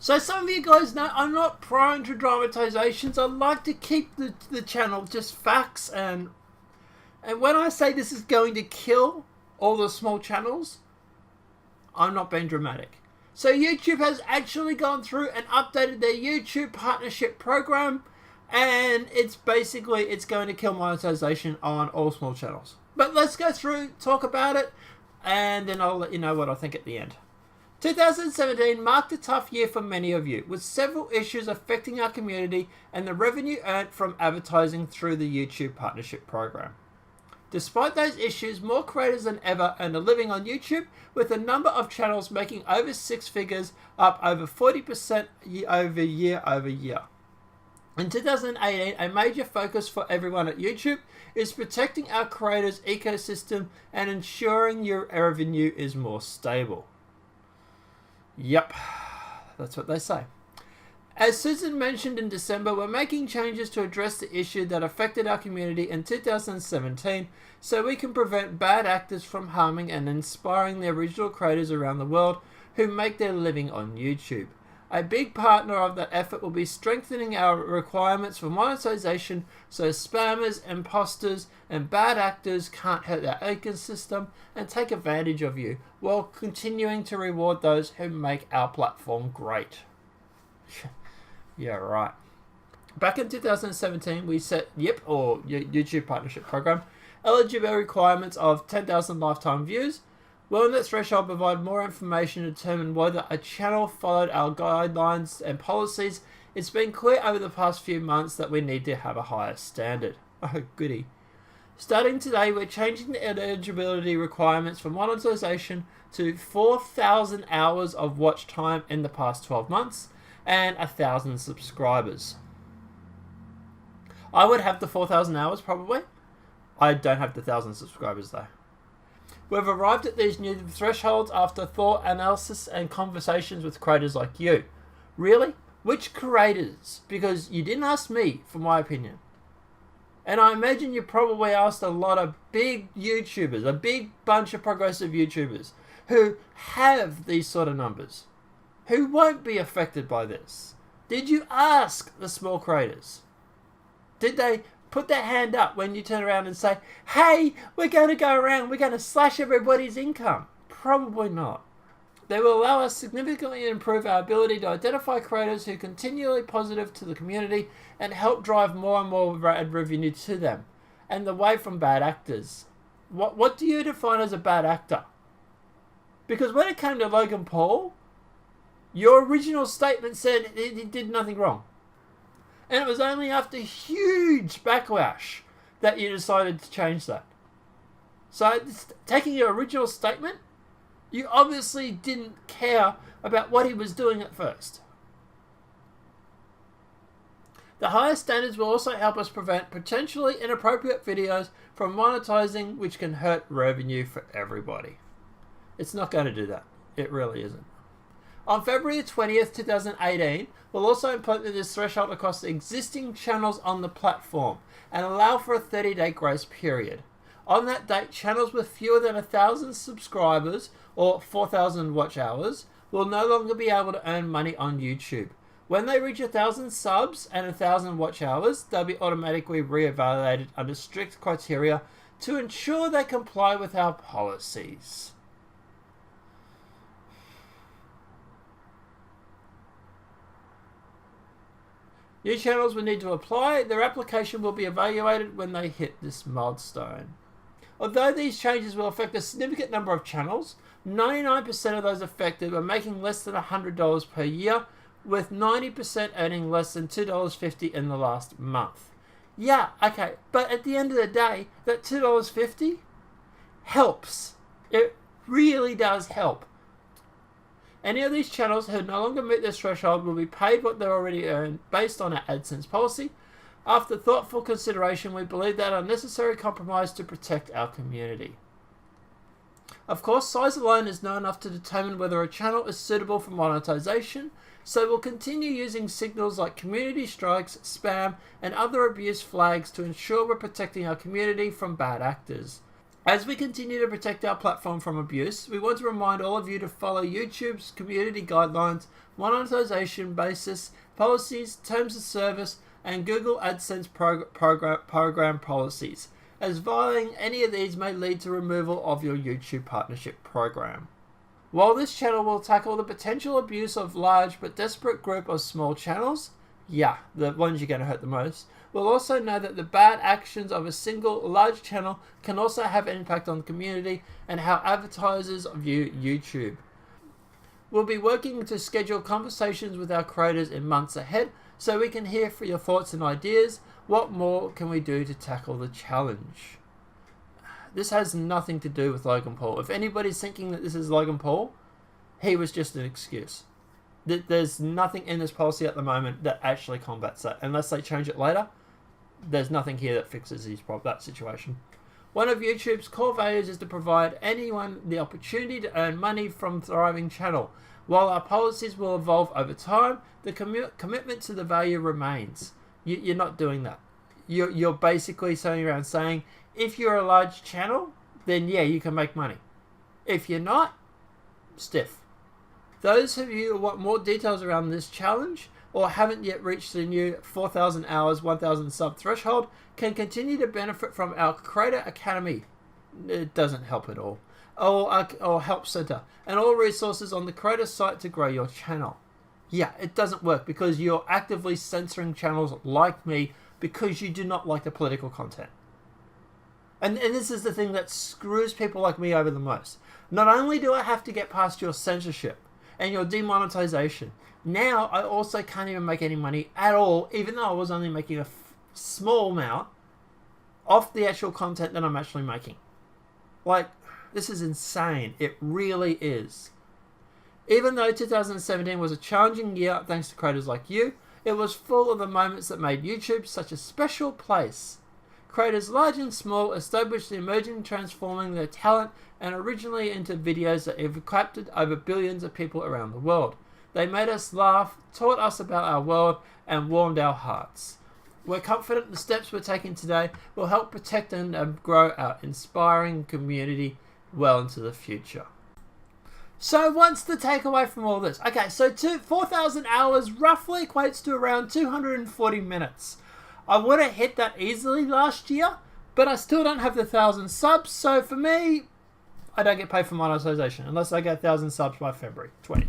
So some of you guys know I'm not prone to dramatizations. I like to keep the channel just facts, and when I say this is going to kill all the small channels, I'm not being dramatic. So YouTube has actually gone through and updated their YouTube partnership program, and it's going to kill monetization on all small channels. But let's go through, talk about it, and then I'll let you know what I think at the end. 2017 marked a tough year for many of you, with several issues affecting our community and the revenue earned from advertising through the YouTube partnership program. Despite those issues, more creators than ever earn a living on YouTube, with the number of channels making over 6 figures, up over 40% year over year. In 2018, a major focus for everyone at YouTube is protecting our creators' ecosystem and ensuring your revenue is more stable. Yep, that's what they say. As Susan mentioned in December, we're making changes to address the issue that affected our community in 2017 so we can prevent bad actors from harming and inspiring the original creators around the world who make their living on YouTube. A big partner of that effort will be strengthening our requirements for monetization so spammers, imposters, and bad actors can't hurt our ecosystem and take advantage of you, while continuing to reward those who make our platform great. Yeah, right. Back in 2017, we set YouTube Partnership Program eligibility requirements of 10,000 lifetime views. Wellness threshold provide more information to determine whether a channel followed our guidelines and policies. It's been clear over the past few months that we need to have a higher standard. Oh, goody. Starting today, we're changing the eligibility requirements for monetization to 4,000 hours of watch time in the past 12 months and 1,000 subscribers. I would have the 4,000 hours probably. I don't have the 1,000 subscribers though. We've arrived at these new thresholds after thought, analysis, and conversations with creators like you. Really? Which creators? Because you didn't ask me for my opinion. And I imagine you probably asked a lot of big YouTubers, a big bunch of progressive YouTubers who have these sort of numbers, who won't be affected by this. Did you ask the small creators? Did they put their hand up when you turn around and say, hey, we're going to go around, we're going to slash everybody's income? Probably not. They will allow us significantly improve our ability to identify creators who are continually positive to the community and help drive more and more revenue to them and away from bad actors. What do you define as a bad actor? Because when it came to Logan Paul, your original statement said he did nothing wrong. And it was only after huge backlash that you decided to change that. So taking your original statement, you obviously didn't care about what he was doing at first. The higher standards will also help us prevent potentially inappropriate videos from monetizing, which can hurt revenue for everybody. It's not going to do that. It really isn't. On February 20th, 2018, we'll also implement this threshold across the existing channels on the platform and allow for a 30-day grace period. On that date, channels with fewer than 1,000 subscribers or 4,000 watch hours will no longer be able to earn money on YouTube. When they reach 1,000 subs and 1,000 watch hours, they'll be automatically reevaluated under strict criteria to ensure they comply with our policies. New channels will need to apply. Their application will be evaluated when they hit this milestone. Although these changes will affect a significant number of channels, 99% of those affected are making less than $100 per year, with 90% earning less than $2.50 in the last month. Yeah, okay, but at the end of the day, that $2.50 helps. It really does help. Any of these channels who no longer meet this threshold will be paid what they already earn based on our AdSense policy. After thoughtful consideration, we believe that a necessary compromise to protect our community. Of course, size alone is not enough to determine whether a channel is suitable for monetization, so we'll continue using signals like community strikes, spam, and other abuse flags to ensure we're protecting our community from bad actors. As we continue to protect our platform from abuse, we want to remind all of you to follow YouTube's community guidelines monetization basis, policies, terms of service, and Google AdSense program policies, as violating any of these may lead to removal of your YouTube partnership program. While this channel will tackle the potential abuse of large but desperate group of small channels, the ones you're going to hurt the most, we'll also know that the bad actions of a single large channel can also have an impact on the community and how advertisers view YouTube. We'll be working to schedule conversations with our creators in months ahead so we can hear for your thoughts and ideas. What more can we do to tackle the challenge? This has nothing to do with Logan Paul. If anybody's thinking that this is Logan Paul, he was just an excuse. There's nothing in this policy at the moment that actually combats that. Unless they change it later, there's nothing here that fixes that situation. One of YouTube's core values is to provide anyone the opportunity to earn money from a thriving channel. While our policies will evolve over time, the commitment to the value remains. You're not doing that. You're basically sitting around saying, if you're a large channel, then you can make money. If you're not, stiff. Those of you who want more details around this challenge or haven't yet reached the new 4,000 hours, 1,000 sub threshold can continue to benefit from our Creator Academy. It doesn't help at all. Or Help Center. And all resources on the Creator site to grow your channel. It doesn't work because you're actively censoring channels like me because you do not like the political content. And this is the thing that screws people like me over the most. Not only do I have to get past your censorship and your demonetization, now I also can't even make any money at all, even though I was only making a small amount off the actual content that I'm actually making. Like, this is insane. It really is. Even though 2017 was a challenging year thanks to creators like you, it was full of the moments that made YouTube such a special place. Creators large and small established the emerging, transforming their talent and originally into videos that have captured over billions of people around the world. They made us laugh, taught us about our world, and warmed our hearts. We're confident the steps we're taking today will help protect and grow our inspiring community well into the future. So what's the takeaway from all this? Okay, so 4,000 hours roughly equates to around 240 minutes. I would have hit that easily last year, but I still don't have the 1,000 subs, so for me, I don't get paid for monetization unless I get 1,000 subs by February 20th.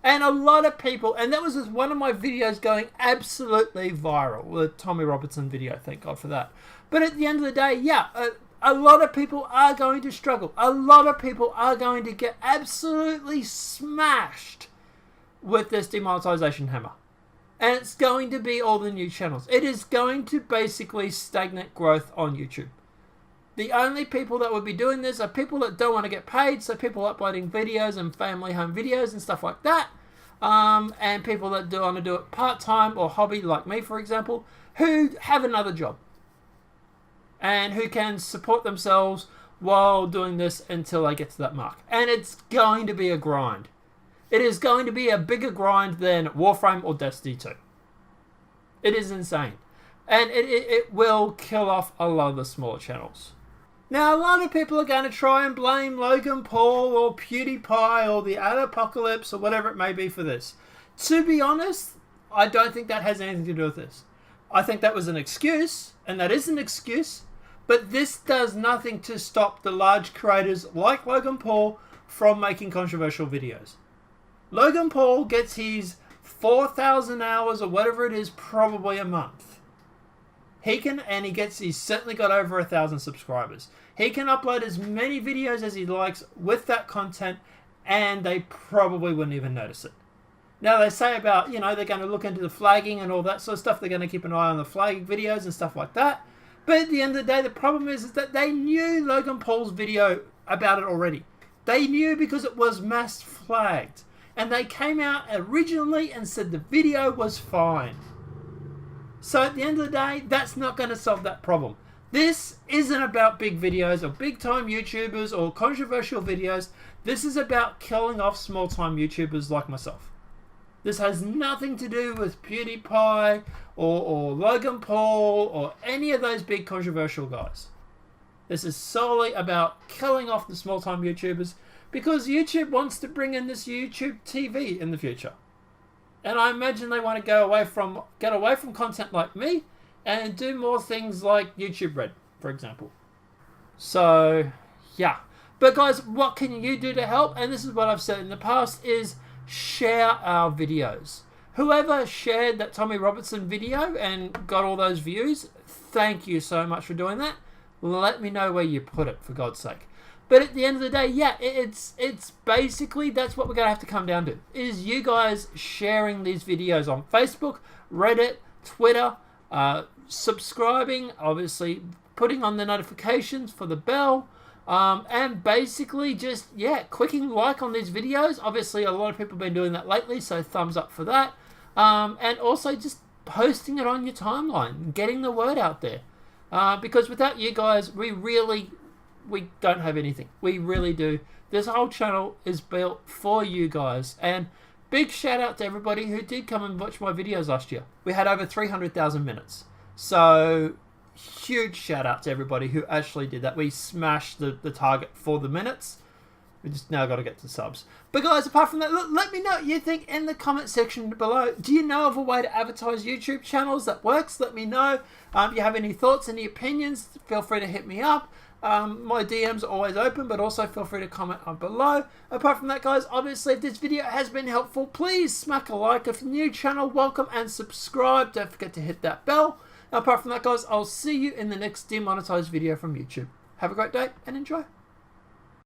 And a lot of people, and that was just one of my videos going absolutely viral, the Tommy Robertson video, thank God for that. But at the end of the day, a lot of people are going to struggle. A lot of people are going to get absolutely smashed with this demonetization hammer. And it's going to be all the new channels. It is going to basically stagnate growth on YouTube. The only people that would be doing this are people that don't want to get paid, so people uploading videos and family home videos and stuff like that, and people that do want to do it part-time or hobby, like me, for example, who have another job and who can support themselves while doing this until they get to that mark. And it's going to be a grind. It is going to be a bigger grind than Warframe or Destiny 2. It is insane. And it will kill off a lot of the smaller channels. Now, a lot of people are going to try and blame Logan Paul or PewDiePie or the Adpocalypse or whatever it may be for this. To be honest, I don't think that has anything to do with this. I think that was an excuse, and that is an excuse, but this does nothing to stop the large creators like Logan Paul from making controversial videos. Logan Paul gets his 4,000 hours or whatever it is probably a month. He's certainly got over 1,000 subscribers. He can upload as many videos as he likes with that content, and they probably wouldn't even notice it. Now, they say about, they're going to look into the flagging and all that sort of stuff. They're going to keep an eye on the flagging videos and stuff like that. But at the end of the day, the problem is that they knew Logan Paul's video about it already. They knew because it was mass flagged. And they came out originally and said the video was fine. So at the end of the day, that's not going to solve that problem. This isn't about big videos or big time YouTubers or controversial videos. This is about killing off small time YouTubers like myself. This has nothing to do with PewDiePie or Logan Paul or any of those big controversial guys. This is solely about killing off the small time YouTubers because YouTube wants to bring in this YouTube TV in the future. And I imagine they want to get away from content like me and do more things like YouTube Red, for example. So, yeah. But guys, what can you do to help? And this is what I've said in the past, is share our videos. Whoever shared that Tommy Robertson video and got all those views, thank you so much for doing that. Let me know where you put it, for God's sake. But at the end of the day, yeah, it's basically, that's what we're going to have to come down to, is you guys sharing these videos on Facebook, Reddit, Twitter, subscribing, obviously putting on the notifications for the bell, and basically just, yeah, clicking like on these videos. Obviously, a lot of people have been doing that lately, so thumbs up for that. And also just posting it on your timeline, getting the word out there. Because without you guys, we don't have anything. We really do. This whole channel is built for you guys. And big shout out to everybody who did come and watch my videos last year. We had over 300,000 minutes. So huge shout out to everybody who actually did that. We smashed the target for the minutes. We just now got to get to subs. But guys, apart from that, look, let me know what you think in the comment section below. Do you know of a way to advertise YouTube channels that works? Let me know. If you have any thoughts, any opinions, feel free to hit me up. My DMs are always open, but also feel free to comment on below. Apart from that, guys, obviously, if this video has been helpful, please smack a like. If you're new channel, welcome and subscribe. Don't forget to hit that bell. Apart from that, guys, I'll see you in the next demonetized video from YouTube. Have a great day and enjoy.